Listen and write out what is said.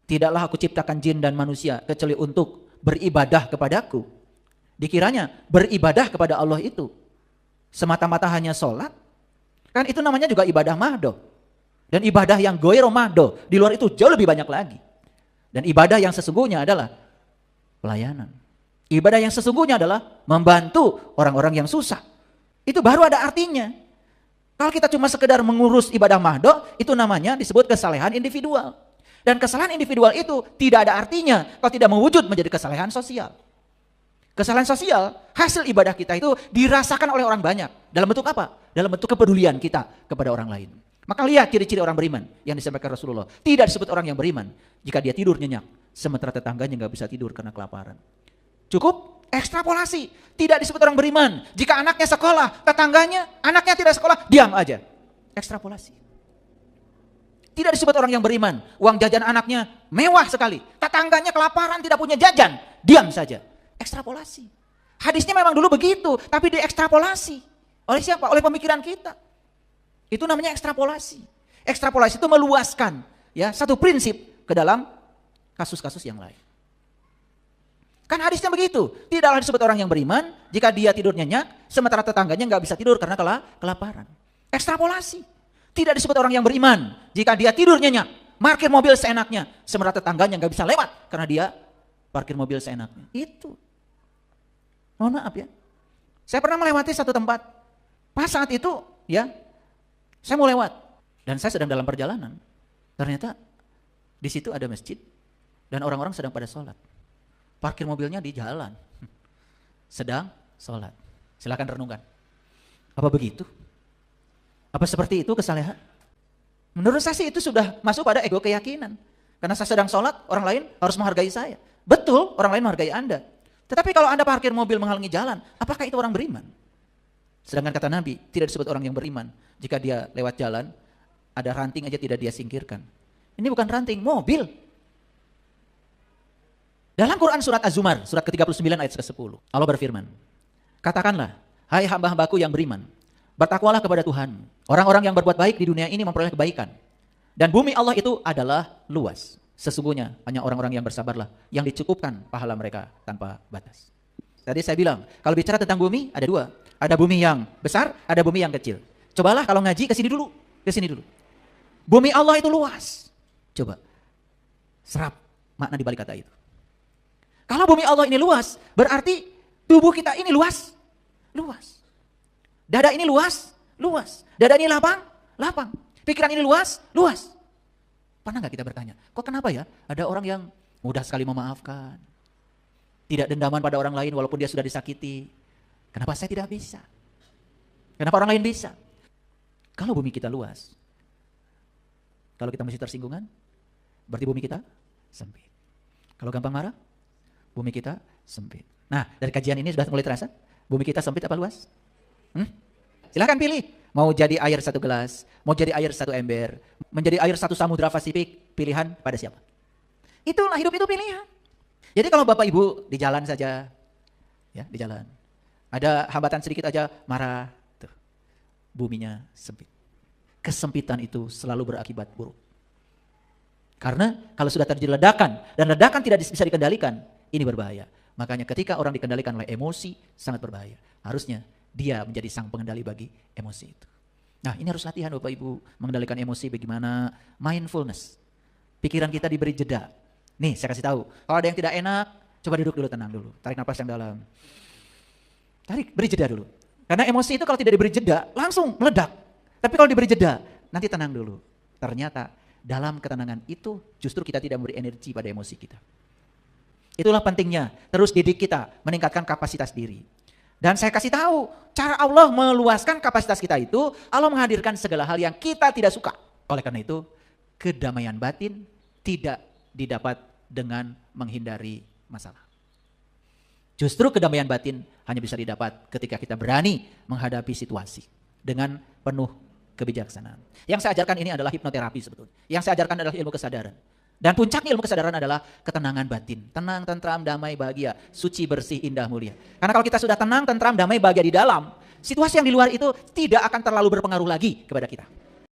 tidaklah aku ciptakan jin dan manusia kecuali untuk beribadah kepadaku. Dikiranya beribadah kepada Allah itu semata-mata hanya sholat. Kan itu namanya juga ibadah mahdoh. Dan ibadah yang goiro mahdoh, di luar itu jauh lebih banyak lagi. Dan ibadah yang sesungguhnya adalah pelayanan. Ibadah yang sesungguhnya adalah membantu orang-orang yang susah. Itu baru ada artinya. Kalau kita cuma sekedar mengurus ibadah mahdoh, itu namanya disebut kesalehan individual. Dan kesalehan individual itu tidak ada artinya kalau tidak mewujud menjadi kesalehan sosial. Kesalahan sosial, hasil ibadah kita itu dirasakan oleh orang banyak. Dalam bentuk apa? Dalam bentuk kepedulian kita kepada orang lain. Maka lihat ciri-ciri orang beriman yang disampaikan Rasulullah. Tidak disebut orang yang beriman jika dia tidur nyenyak, sementara tetangganya nggak bisa tidur karena kelaparan. Cukup ekstrapolasi. Tidak disebut orang beriman jika anaknya sekolah, tetangganya anaknya tidak sekolah, diam aja. Ekstrapolasi. Tidak disebut orang yang beriman, uang jajan anaknya mewah sekali, tetangganya kelaparan tidak punya jajan, diam saja. Ekstrapolasi. Hadisnya memang dulu begitu, tapi diekstrapolasi. Oleh siapa? Oleh pemikiran kita. Itu namanya ekstrapolasi. Ekstrapolasi itu meluaskan ya satu prinsip ke dalam kasus-kasus yang lain. Kan hadisnya begitu. Tidaklah disebut orang yang beriman jika dia tidur nyenyak, sementara tetangganya nggak bisa tidur karena kelaparan. Ekstrapolasi. Tidak disebut orang yang beriman jika dia tidur nyenyak, parkir mobil seenaknya, sementara tetangganya nggak bisa lewat karena dia parkir mobil seenaknya. Itu. Mohon maaf ya. Saya pernah melewati satu tempat. Pas saat itu ya, saya mau lewat dan saya sedang dalam perjalanan. Ternyata di situ ada masjid dan orang-orang sedang pada sholat. Parkir mobilnya di jalan, sedang sholat. Silakan renungkan. Apa begitu? Apa seperti itu kesalehan? Menurut saya sih itu sudah masuk pada ego keyakinan. Karena saya sedang sholat, orang lain harus menghargai saya. Betul, orang lain menghargai Anda. Tetapi kalau Anda parkir mobil menghalangi jalan, apakah itu orang beriman? Sedangkan kata Nabi, tidak disebut orang yang beriman. Jika dia lewat jalan, ada ranting aja tidak dia singkirkan. Ini bukan ranting, mobil. Dalam Quran surat Az-Zumar, surat ke-39 ayat ke-10, Allah berfirman, katakanlah, hai hamba-hambaku yang beriman, bertakwalah kepada Tuhan. Orang-orang yang berbuat baik di dunia ini memperoleh kebaikan. Dan bumi Allah itu adalah luas. Sesungguhnya hanya orang-orang yang bersabarlah yang dicukupkan pahala mereka tanpa batas. Tadi saya bilang, kalau bicara tentang bumi ada dua. Ada bumi yang besar, ada bumi yang kecil. Cobalah kalau ngaji ke sini dulu, ke sini dulu. Bumi Allah itu luas. Coba serap makna di balik kata itu. Kalau bumi Allah ini luas, berarti tubuh kita ini luas. Luas. Dada ini luas, luas. Dada ini lapang, lapang. Pikiran ini luas, luas. Pernah nggak kita bertanya, kok kenapa ya ada orang yang mudah sekali memaafkan, tidak dendaman pada orang lain walaupun dia sudah disakiti. Kenapa saya tidak bisa? Kenapa orang lain bisa? Kalau bumi kita luas, kalau kita masih tersinggungan, berarti bumi kita sempit. Kalau gampang marah, bumi kita sempit. Nah, dari kajian ini sudah mulai terasa, bumi kita sempit apa luas? Silahkan pilih. Mau jadi air satu gelas, mau jadi air satu ember, menjadi air satu samudra Pasifik, pilihan pada siapa? Itulah hidup itu pilihan. Jadi kalau Bapak Ibu di jalan saja, ya di jalan, ada hambatan sedikit aja marah, tuh, buminya sempit. Kesempitan itu selalu berakibat buruk. Karena kalau sudah terjadi ledakan, dan ledakan tidak bisa dikendalikan, ini berbahaya. Makanya ketika orang dikendalikan oleh emosi, sangat berbahaya. Harusnya dia menjadi sang pengendali bagi emosi itu. Nah, ini harus latihan Bapak Ibu, mengendalikan emosi bagaimana mindfulness. Pikiran kita diberi jeda. Nih, saya kasih tahu. Kalau ada yang tidak enak, coba duduk dulu, tenang dulu. Tarik nafas yang dalam. Tarik, beri jeda dulu. Karena emosi itu kalau tidak diberi jeda, langsung meledak. Tapi kalau diberi jeda, nanti tenang dulu. Ternyata dalam ketenangan itu justru kita tidak memberi energi pada emosi kita. Itulah pentingnya, terus didik kita, meningkatkan kapasitas diri. Dan saya kasih tahu, cara Allah meluaskan kapasitas kita itu, Allah menghadirkan segala hal yang kita tidak suka. Oleh karena itu, kedamaian batin tidak didapat dengan menghindari masalah. Justru kedamaian batin hanya bisa didapat ketika kita berani menghadapi situasi dengan penuh kebijaksanaan. Yang saya ajarkan ini adalah hipnoterapi sebetulnya. Yang saya ajarkan adalah ilmu kesadaran. Dan puncaknya ilmu kesadaran adalah ketenangan batin. Tenang, tentram, damai, bahagia, suci, bersih, indah, mulia. Karena kalau kita sudah tenang, tentram, damai, bahagia di dalam, situasi yang di luar itu tidak akan terlalu berpengaruh lagi kepada kita.